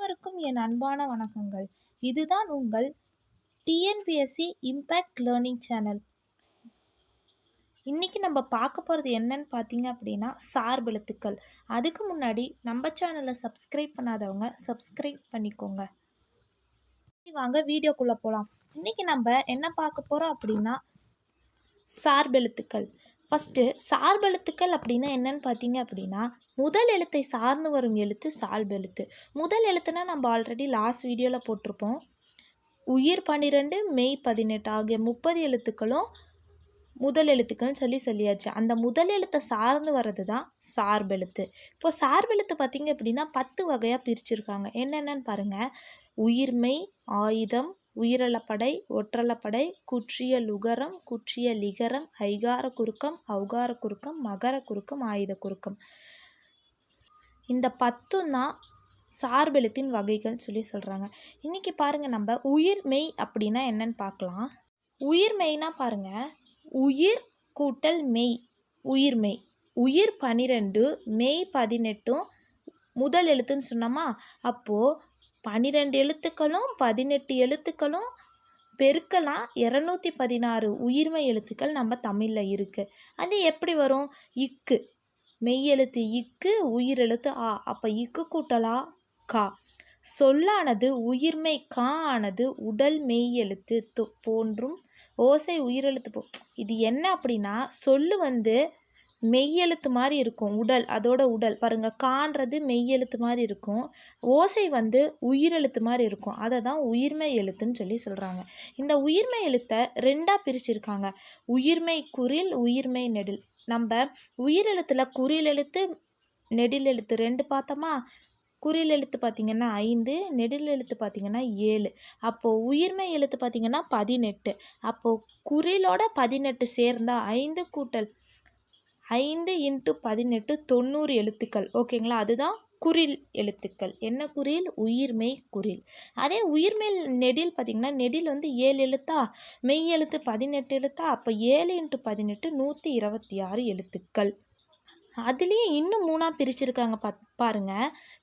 அனைவருக்கும் என் அன்பான வணக்கங்கள். இதுதான் உங்கள் டிஎன்பிஎஸ்சி இம்பேக்ட் லேர்னிங் சேனல். இன்றைக்கி நம்ம பார்க்க போகிறது என்னன்னு பார்த்தீங்க அப்படின்னா சார்பெழுத்துக்கள். அதுக்கு முன்னாடி நம்ம சேனலை சப்ஸ்கிரைப் பண்ணாதவங்க சப்ஸ்கிரைப் பண்ணிக்கோங்க. வாங்க வீடியோக்குள்ளே போகலாம். இன்றைக்கி நம்ம என்ன பார்க்க போகிறோம் அப்படின்னா சார்பெழுத்துக்கள். ஃபஸ்ட்டு சார்பெழுத்துக்கள் அப்படின்னா என்னன்னு பார்த்தீங்க அப்படின்னா முதல் எழுத்தை சார்ந்து வரும் எழுத்து சார்பெழுத்து. முதல் எழுத்துனா நம்ம ஆல்ரெடி லாஸ்ட் வீடியோவில் போட்டிருப்போம். உயிர் 12 மெய் 18 ஆகிய 30 எழுத்துக்களும் முதல் எழுத்துக்கள்னு சொல்லியாச்சு. அந்த முதல் எழுத்தை சார்ந்து வர்றது தான் சார்பெழுத்து. இப்போ சார்பெழுத்து பார்த்திங்க அப்படின்னா 10 வகையாக பிரிச்சுருக்காங்க. என்னென்னு பாருங்கள். உயிர்மெய், ஆயுதம், உயிரளப்படை, ஒற்றளப்படை, குற்றிய லுகரம், குற்றிய லிகரம், ஐகார குறுக்கம், ஔகார குறுக்கம், மகர குறுக்கம், ஆயுத குறுக்கம். இந்த 10 தான் சார்பெழுத்தின் வகைகள்னு சொல்கிறாங்க. இன்றைக்கி பாருங்கள், நம்ம உயிர்மெய் அப்படின்னா என்னன்னு பார்க்கலாம். உயிர்மெய்னா பாருங்கள், உயிர் கூட்டல் மெய் உயிர்மெய். உயிர் 12 மெய் 18 முதல் எழுத்துன்னு சொன்னோமா, அப்போது 12 எழுத்துக்களும் 18 எழுத்துக்களும் பெருக்கலாம் 216 உயிர்மெய் எழுத்துக்கள் நம்ம தமிழில் இருக்குது. அது எப்படி வரும்? இக்கு மெய் எழுத்து இக்கு, உயிர் எழுத்து ஆ, அப்போ இக்கு கூட்டலா கா. சொல்லானது உயிர்மெய் கா ஆனது உடல் மெய் எழுத்து போன்றும் ஓசை உயிரெழுத்து இது என்ன அப்படின்னா சொல்லு மெய்யெழுத்து மாதிரி இருக்கும். உடல் அதோட உடல் பாருங்க, கான்றது மெய்யெழுத்து மாதிரி இருக்கும், ஓசை உயிரெழுத்து மாதிரி இருக்கும். அதை தான் உயிர்மெய் எழுத்துன்னு சொல்கிறாங்க. இந்த உயிர்மெய் எழுத்தை 2ஆக பிரிச்சிருக்காங்க. உயிர்மெய் குறில், உயிர்மெய் நெடில். நம்ம உயிரெழுத்தில் குறில் எழுத்து நெடில் எழுத்து 2 பார்த்தோமா. குறில் எழுத்து பார்த்திங்கன்னா 5, நெடில் எழுத்து பார்த்திங்கன்னா 7. அப்போது உயிர்மெய் எழுத்து பார்த்திங்கன்னா 18. அப்போது குறிலோட 18 சேர்ந்தால் 5 கூட்டல் 5 × 18 90 எழுத்துக்கள். ஓகேங்களா? அதுதான் குறில் எழுத்துக்கள். என்ன குறில்? உயிர்மெய் குறில். அதே உயிர்மெய் நெடில் பார்த்திங்கன்னா நெடில் 7 எழுத்தா, மெய் எழுத்து 18 எழுத்தா, அப்போ 7 × 18 126 எழுத்துக்கள். அதுலேயும் இன்னும் 3ஆக பிரிச்சிருக்காங்க பாருங்க.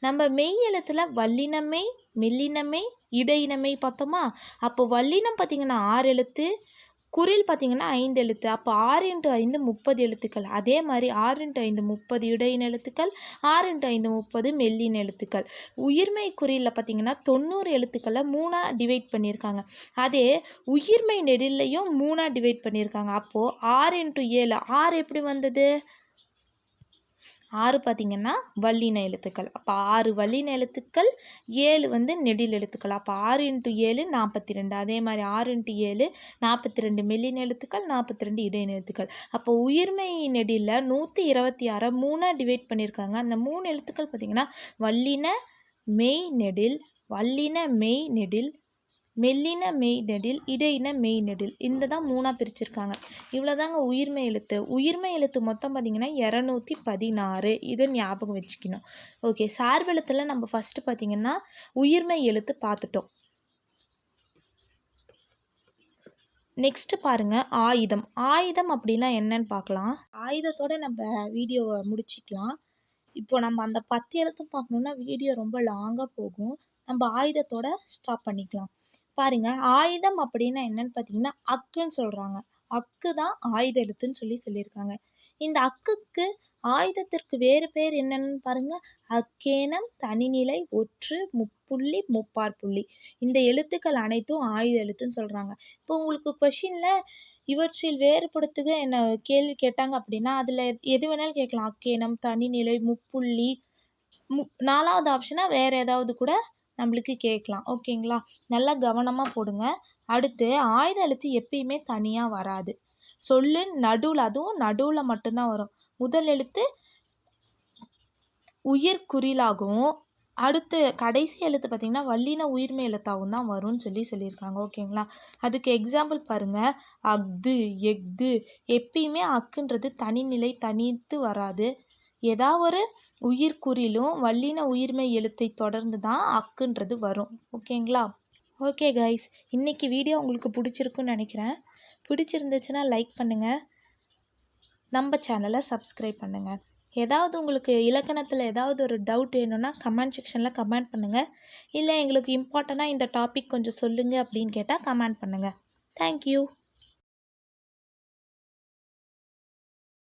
நம்ம மெய் எழுத்துல வல்லினமெய், மெல்லினமெய், இடையினமெய் பார்த்தோமா. அப்போ வல்லினம் பார்த்திங்கன்னா 6 எழுத்து, குறில் பார்த்திங்கன்னா 5 எழுத்து. அப்போ 6 × 5 30 எழுத்துக்கள். அதே மாதிரி 6 × 5 30 இடையின எழுத்துக்கள், 6 × 5 30 மெல்லின எழுத்துக்கள். உயிர்மெய் குறியில் பார்த்திங்கன்னா 90 எழுத்துக்களை 3ஆக டிவைட் பண்ணியிருக்காங்க. அதே உயிர்மெய் நெடிலையும் 3ஆக டிவைட் பண்ணியிருக்காங்க. அப்போது 6 × 7 6 எப்படி வந்தது? 6 பார்த்திங்கன்னா வல்லின எழுத்துக்கள். அப்போ 6 வல்லின எழுத்துக்கள், 7 நெடில் எழுத்துக்கள். அப்போ 6 × 7 42. அதே மாதிரி 6 × 7 42 மெல்லின எழுத்துக்கள், 42 இடையின எழுத்துக்கள். அப்போ உயிர்மெய் நெடியில் 126 3ஆக டிவைட் பண்ணியிருக்காங்க. அந்த 3 எழுத்துக்கள் பார்த்திங்கன்னா வல்லின மெய் நெடில், வல்லின மெய் நெடில், மெல்லின மெய் நெடில், இடையின மெய் நெடில். இந்த தான் 3ஆக பிரிச்சிருக்காங்க. இவ்வளோதாங்க உயிர்மெய் எழுத்து. உயிர்மெய் எழுத்து மொத்தம் பார்த்திங்கன்னா 216. இதை ஞாபகம் வச்சுக்கணும். ஓகே, சார்பெழுத்தில் நம்ம ஃபஸ்ட்டு பார்த்திங்கன்னா உயிர்மெய் எழுத்து பார்த்துட்டோம். நெக்ஸ்ட்டு பாருங்கள் ஆயுதம். ஆயுதம் அப்படின்னா என்னன்னு பார்க்கலாம். ஆயுதத்தோடு நம்ம வீடியோவை முடிச்சிக்கலாம். இப்போ நம்ம அந்த 10 எழுத்தும் பார்க்கணுன்னா வீடியோ ரொம்ப லாங்காக போகும். நம்ம ஆயுதத்தோட ஸ்டாப் பண்ணிக்கலாம். பாருங்கள், ஆயுதம் அப்படின்னா என்னன்னு பார்த்தீங்கன்னா அக்குன்னு சொல்கிறாங்க. அக்கு தான் ஆயுத எழுத்துன்னு சொல்லியிருக்காங்க. இந்த அக்குக்கு ஆயுதத்திற்கு வேறு பேர் என்னன்னு பாருங்கள். அக்கேனம், தனிநிலை, ஒற்று, முப்புள்ளி, முப்பாற்புள்ளி. இந்த எழுத்துக்கள் அனைத்தும் ஆயுத எழுத்துன்னு சொல்கிறாங்க. இப்போ உங்களுக்கு கொஷினில் இவற்றில் வேறுபடுத்துக என்ன கேள்வி கேட்டாங்க அப்படின்னா அதில் எது வேணாலும் கேட்கலாம். அக்கேனம், தனிநிலை, முப்புள்ளி, 4வது ஆப்ஷனாக வேறு ஏதாவது கூட நம்மளுக்கு கேட்கலாம். ஓகேங்களா? நல்லா கவனமாக போடுங்க. அடுத்து ஆயுத எழுத்து எப்பயுமே தனியாக வராது. சொல்லு நடுவில், அதுவும் நடுவில் மட்டும்தான் வரும். முதல் எழுத்து உயிர் குறிலாகவும், அடுத்து கடைசி எழுத்து பார்த்திங்கன்னா வல்லின உயிர்மெய் எழுத்தாகவும் தான் வரும்னு சொல்லியிருக்காங்க. ஓகேங்களா? அதுக்கு எக்ஸாம்பிள் பாருங்கள். அஃது, எஃது. எப்பயுமே அக்குன்றது தனிநிலை, தனித்து வராது. ஏதாவது ஒரு உயிர் குறிலும் வல்லின உயிர்மெய் எழுத்தை தொடர்ந்து தான் அக்குன்றது வரும். ஓகேங்களா? ஓகே கைஸ், இன்றைக்கி வீடியோ உங்களுக்கு பிடிச்சிருக்குன்னு நினைக்கிறேன். பிடிச்சிருந்துச்சுன்னா லைக் பண்ணுங்கள், நம்ம சேனலை சப்ஸ்கிரைப் பண்ணுங்கள். ஏதாவது உங்களுக்கு இலக்கணத்தில் ஏதாவது ஒரு டவுட் வேணும்னா கமெண்ட் செக்ஷனில் கமெண்ட் பண்ணுங்கள். இல்லை எங்களுக்கு இம்பார்ட்டண்ட்டாக இந்த டாபிக் கொஞ்சம் சொல்லுங்கள் அப்படின்னு கேட்டால் கமெண்ட் பண்ணுங்கள். தேங்க்யூ.